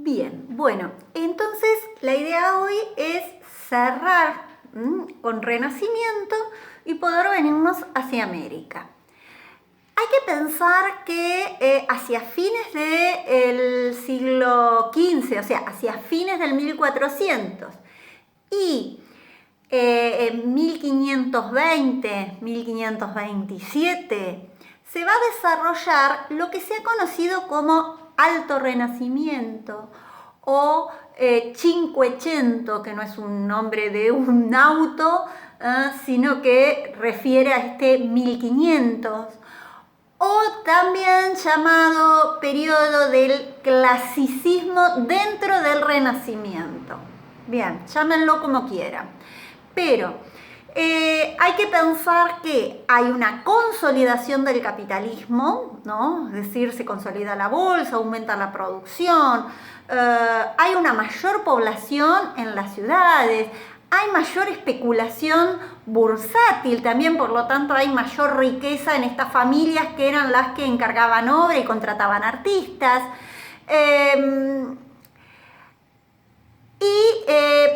Bien, bueno, entonces la idea hoy es cerrar con Renacimiento y poder venirnos hacia América. Hay que pensar que hacia fines del siglo XV, o sea, hacia fines del 1400 y en 1520, 1527, se va a desarrollar lo que se ha conocido como Alto Renacimiento o Cinquecento, que no es un nombre de un auto, sino que refiere a este 1500, o también llamado periodo del clasicismo dentro del Renacimiento. Bien, llámenlo como quieran. Pero hay que pensar que hay una consolidación del capitalismo, ¿no? Es decir, se consolida la bolsa, aumenta la producción, hay una mayor población en las ciudades, hay mayor especulación bursátil también, por lo tanto hay mayor riqueza en estas familias que eran las que encargaban obra y contrataban artistas.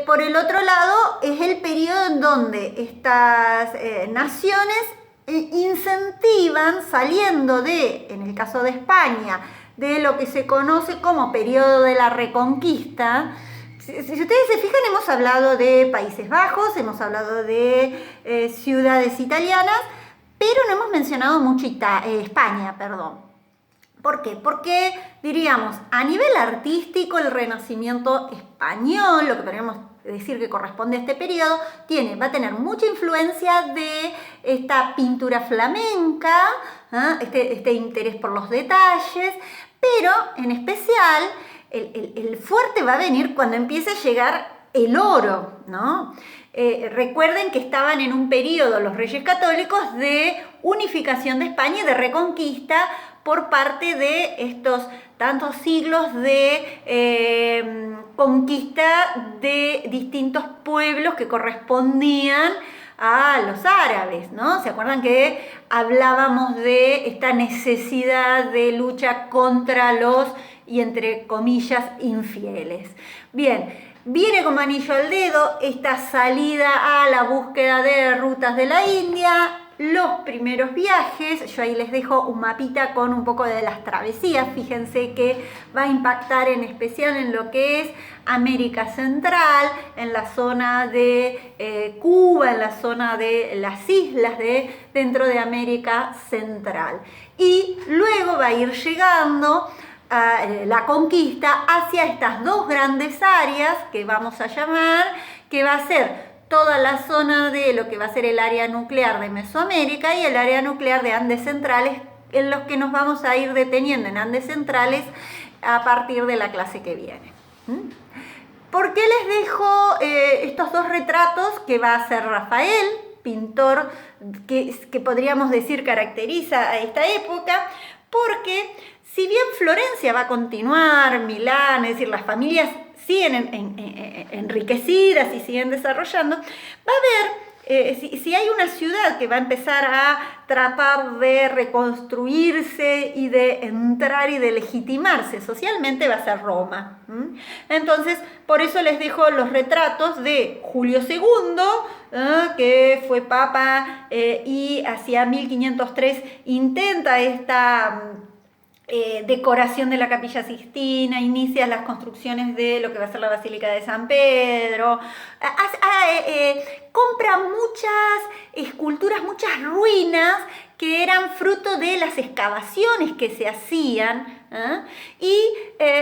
Por el otro lado es el periodo en donde estas naciones incentivan, saliendo de, en el caso de España, de lo que se conoce como periodo de la Reconquista. Si ustedes se fijan, hemos hablado de Países Bajos, hemos hablado de ciudades italianas, pero no hemos mencionado mucho España, perdón. ¿Por qué? Porque, diríamos, a nivel artístico, el Renacimiento español, lo que podríamos decir que corresponde a este periodo, va a tener mucha influencia de esta pintura flamenca, este interés por los detalles, pero en especial el fuerte va a venir cuando empiece a llegar el oro, ¿no? Recuerden que estaban en un periodo los reyes católicos de unificación de España y de reconquista por parte de estos tantos siglos de conquista de distintos pueblos que correspondían a los árabes, ¿no? ¿Se acuerdan que hablábamos de esta necesidad de lucha contra los, y entre comillas, infieles? Bien. Viene como anillo al dedo esta salida a la búsqueda de rutas de la India, los primeros viajes. Yo ahí les dejo un mapita con un poco de las travesías. Fíjense que va a impactar en especial en lo que es América Central, en la zona de Cuba, en la zona de las islas dentro de América Central. Y luego va a ir llegando la conquista hacia estas dos grandes áreas que vamos a llamar, que va a ser toda la zona de lo que va a ser el área nuclear de Mesoamérica y el área nuclear de Andes Centrales, en los que nos vamos a ir deteniendo en Andes Centrales a partir de la clase que viene. ¿Por qué les dejo estos dos retratos que va a hacer Rafael, pintor que podríamos decir caracteriza a esta época? Porque si bien Florencia va a continuar, Milán, es decir, las familias siguen enriquecidas y siguen desarrollando, va a haber, si hay una ciudad que va a empezar a tratar de reconstruirse y de entrar y de legitimarse socialmente, va a ser Roma. Entonces, por eso les dejo los retratos de Julio II, que fue papa y hacia 1503 intenta esta decoración de la Capilla Sixtina, inicia las construcciones de lo que va a ser la Basílica de San Pedro, compra muchas esculturas, muchas ruinas que eran fruto de las excavaciones que se hacían, y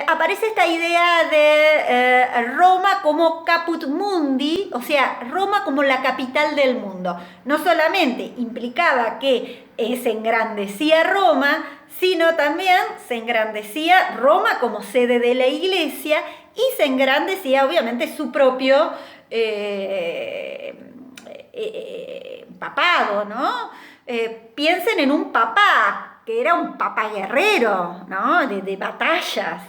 aparece esta idea de Roma como caput mundi, o sea, Roma como la capital del mundo. No solamente implicaba que se engrandecía Roma, sino también se engrandecía Roma como sede de la iglesia y se engrandecía obviamente su propio papado, ¿no? Piensen en un papá, que era un papá guerrero, ¿no? De batallas.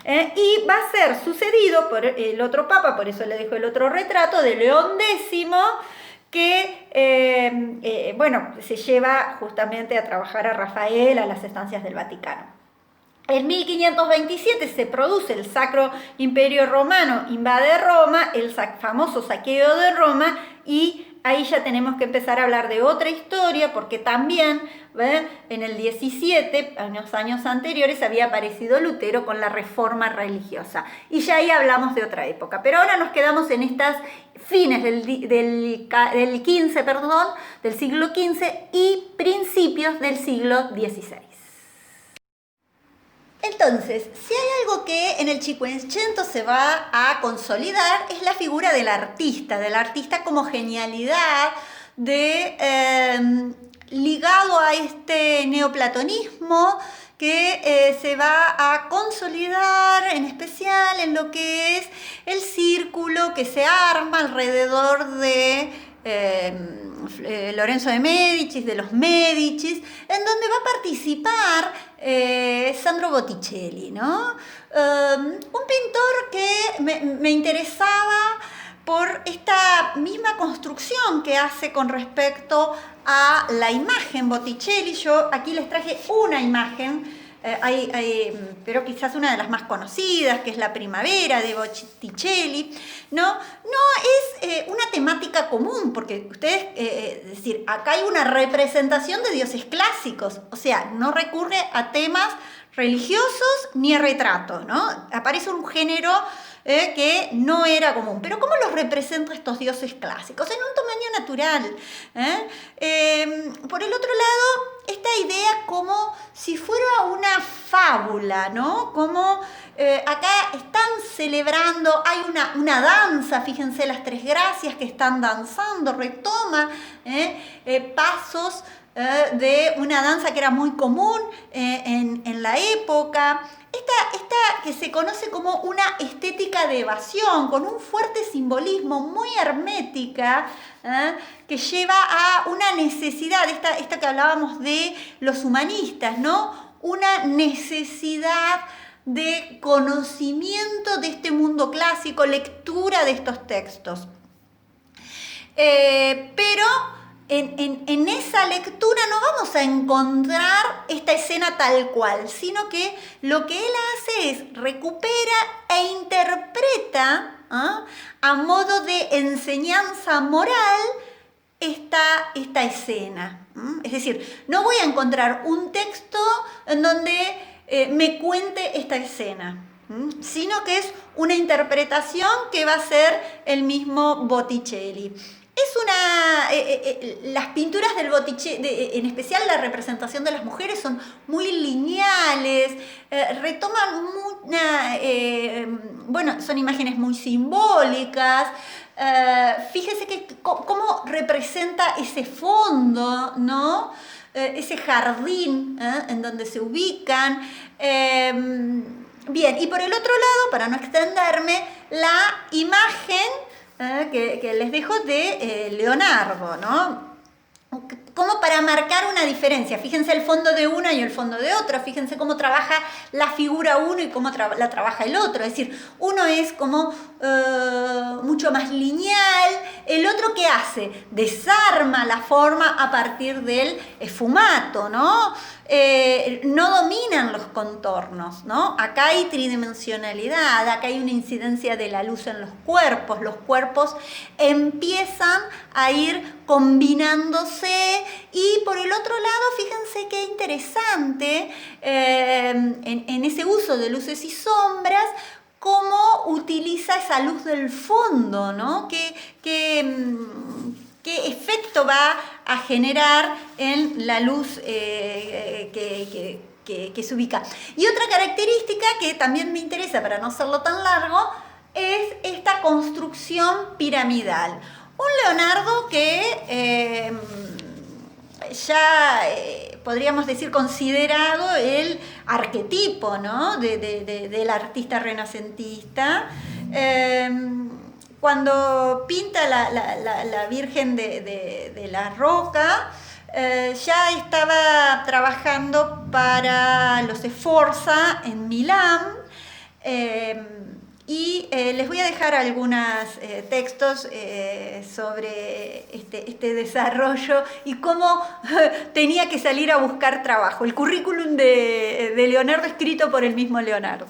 Y va a ser sucedido por el otro papa, por eso le dejo el otro retrato, de León X, que, bueno, se lleva justamente a trabajar a Rafael a las estancias del Vaticano. En 1527 se produce el Sacro Imperio Romano, invade Roma, el famoso saqueo de Roma, y ahí ya tenemos que empezar a hablar de otra historia, porque también en el 17, unos años anteriores, había aparecido Lutero con la reforma religiosa. Y ya ahí hablamos de otra época. Pero ahora nos quedamos en estas fines del siglo XV y principios del siglo XVI. Entonces, si hay algo que en el Cinquecento se va a consolidar es la figura del artista como genialidad, ligado a este neoplatonismo que se va a consolidar en especial en lo que es el círculo que se arma alrededor de Lorenzo de Médicis, de los Médicis, en donde va a participar Sandro Botticelli, ¿no? Un pintor que me interesaba por esta misma construcción que hace con respecto a la imagen Botticelli. Yo aquí les traje una imagen, pero quizás una de las más conocidas, que es la Primavera de Botticelli. No es una temática común, porque ustedes, es decir, acá hay una representación de dioses clásicos, o sea, no recurre a temas religiosos ni a retrato, ¿no? Aparece un género que no era común. Pero ¿cómo los representa estos dioses clásicos? En un tamaño natural. Por el otro lado, esta idea como si fuera una fábula, ¿no? Como acá están celebrando, hay una danza, fíjense las tres gracias que están danzando, retoma pasos de una danza que era muy común en la época. Esta que se conoce como una estética de evasión, con un fuerte simbolismo, muy hermética, que lleva a una necesidad, esta que hablábamos de los humanistas, ¿no? Una necesidad de conocimiento de este mundo clásico, lectura de estos textos. Pero en esa lectura no vamos a encontrar esta escena tal cual, sino que lo que él hace es recupera e interpreta a modo de enseñanza moral esta escena. Es decir, no voy a encontrar un texto en donde me cuente esta escena, sino que es una interpretación que va a ser el mismo Botticelli. Las pinturas del Botticelli, en especial la representación de las mujeres, son muy lineales, retoman son imágenes muy simbólicas. Fíjese cómo representa ese fondo, ¿no? Ese jardín en donde se ubican. Bien, y por el otro lado, para no extenderme, la imagen que les dejo de Leonardo, ¿no? Como para marcar una diferencia. Fíjense el fondo de una y el fondo de otra. Fíjense cómo trabaja la figura uno y cómo la trabaja el otro. Es decir, uno es como mucho más lineal. El otro, ¿qué hace? Desarma la forma a partir del esfumato, ¿no? No dominan los contornos, ¿no? Acá hay tridimensionalidad, acá hay una incidencia de la luz en los cuerpos empiezan a ir combinándose. Y por el otro lado, fíjense qué interesante en ese uso de luces y sombras, cómo utiliza esa luz del fondo, ¿no? ¿Qué efecto va a generar en la luz que se ubica? Y otra característica que también me interesa, para no hacerlo tan largo, es esta construcción piramidal. Un Leonardo que ya podríamos decir considerado el arquetipo, ¿no? del artista renacentista. Cuando pinta la Virgen de la Roca, ya estaba trabajando para los Sforza en Milán, Y les voy a dejar algunos textos sobre este desarrollo y cómo tenía que salir a buscar trabajo. El currículum de Leonardo escrito por el mismo Leonardo.